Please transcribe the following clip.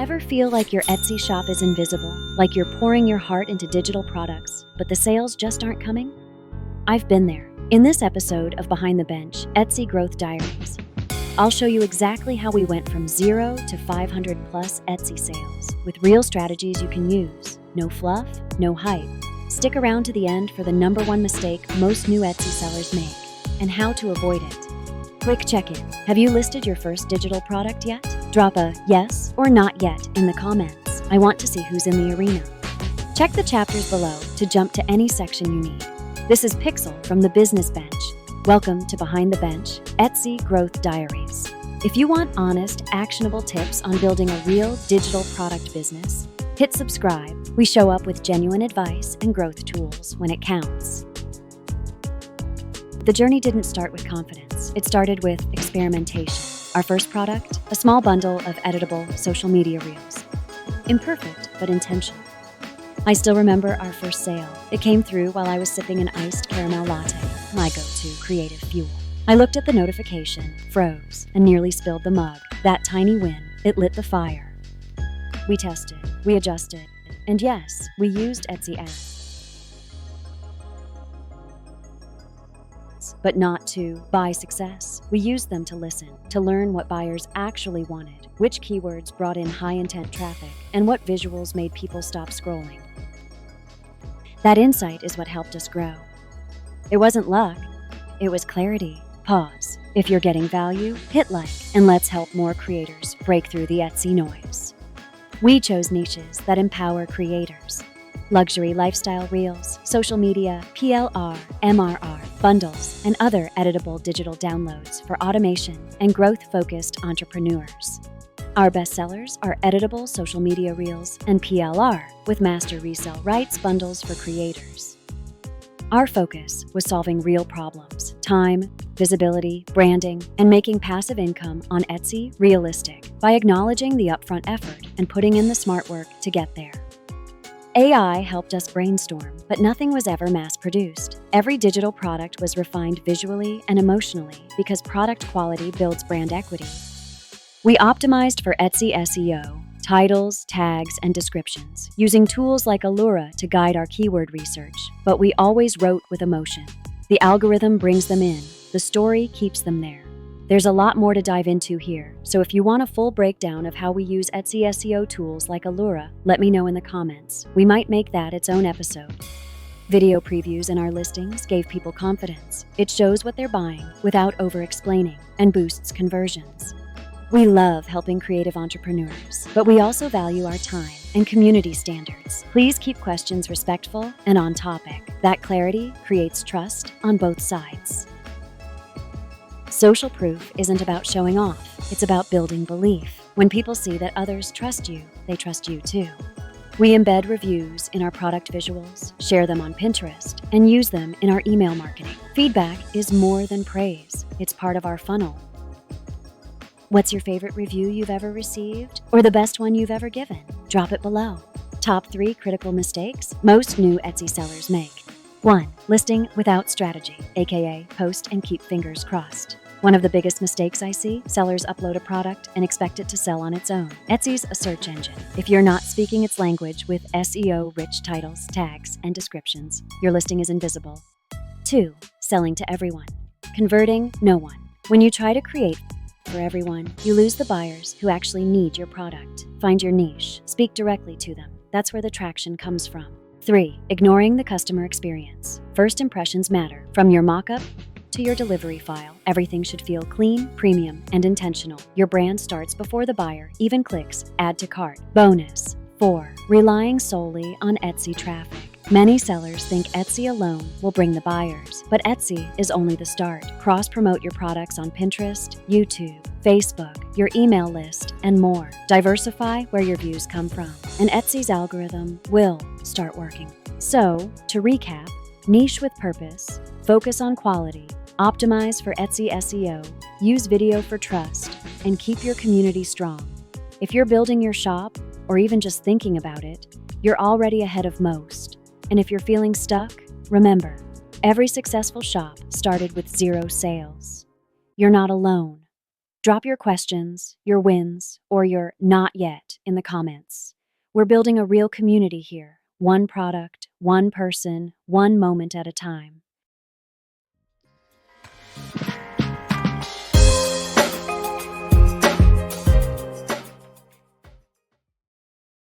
Ever feel like your Etsy shop is invisible, like you're pouring your heart into digital products, but the sales just aren't coming? I've been there. In this episode of Behind the Bench, Etsy Growth Diaries, I'll show you exactly how we went from 0 to 500 plus Etsy sales with real strategies you can use. No fluff, no hype. Stick around to the end for the #1 mistake most new Etsy sellers make and how to avoid it. Quick check-in. Have you listed your first digital product yet? Drop a yes or not yet in the comments. I want to see who's in the arena. Check the chapters below to jump to any section you need. This is Pixel from the Business Bench. Welcome to Behind the Bench, Etsy Growth Diaries. If you want honest, actionable tips on building a real digital product business, hit subscribe. We show up with genuine advice and growth tools when it counts. The journey didn't start with confidence. It started with experimentation. Our first product, a small bundle of editable social media reels. Imperfect, but intentional. I still remember our first sale. It came through while I was sipping an iced caramel latte, my go-to creative fuel. I looked at the notification, froze, and nearly spilled the mug. That tiny win, it lit the fire. We tested, we adjusted, and yes, we used Etsy ads. But not to buy success. We used them to listen, to learn what buyers actually wanted, which keywords brought in high-intent traffic, and what visuals made people stop scrolling. That insight is what helped us grow. It wasn't luck, it was clarity. Pause. If you're getting value, hit like, and let's help more creators break through the Etsy noise. We chose niches that empower creators. Luxury lifestyle reels, social media, PLR, MRR, bundles, and other editable digital downloads for automation and growth-focused entrepreneurs. Our bestsellers are editable social media reels and PLR with master resale rights bundles for creators. Our focus was solving real problems: time, visibility, branding, and making passive income on Etsy realistic by acknowledging the upfront effort and putting in the smart work to get there. AI helped us brainstorm, but nothing was ever mass-produced. Every digital product was refined visually and emotionally because product quality builds brand equity. We optimized for Etsy SEO, titles, tags, and descriptions, using tools like Allura to guide our keyword research, but we always wrote with emotion. The algorithm brings them in, the story keeps them there. There's a lot more to dive into here, so if you want a full breakdown of how we use Etsy SEO tools like Allura, let me know in the comments. We might make that its own episode. Video previews in our listings gave people confidence. It shows what they're buying without over-explaining and boosts conversions. We love helping creative entrepreneurs, but we also value our time and community standards. Please keep questions respectful and on topic. That clarity creates trust on both sides. Social proof isn't about showing off, it's about building belief. When people see that others trust you, they trust you too. We embed reviews in our product visuals, share them on Pinterest, and use them in our email marketing. Feedback is more than praise, it's part of our funnel. What's your favorite review you've ever received, or the best one you've ever given? Drop it below. Top 3 critical mistakes most new Etsy sellers make. 1. Listing without strategy, aka post and keep fingers crossed. One of the biggest mistakes I see, sellers upload a product and expect it to sell on its own. Etsy's a search engine. If you're not speaking its language with SEO-rich titles, tags, and descriptions, your listing is invisible. 2. Selling to everyone. Converting no one. When you try to create for everyone, you lose the buyers who actually need your product. Find your niche. Speak directly to them. That's where the traction comes from. 3. Ignoring the customer experience. First impressions matter. From your mock-up to your delivery file, everything should feel clean, premium, and intentional. Your brand starts before the buyer even clicks add to cart. Bonus. 4. Relying solely on Etsy traffic. Many sellers think Etsy alone will bring the buyers, but Etsy is only the start. Cross-promote your products on Pinterest, YouTube, Facebook, your email list, and more. Diversify where your views come from, and Etsy's algorithm will start working. So, to recap, niche with purpose, focus on quality, optimize for Etsy SEO, use video for trust, and keep your community strong. If you're building your shop, or even just thinking about it, you're already ahead of most. And if you're feeling stuck, remember, every successful shop started with 0 sales. You're not alone. Drop your questions, your wins, or your not yet in the comments. We're building a real community here, one product, one person, one moment at a time.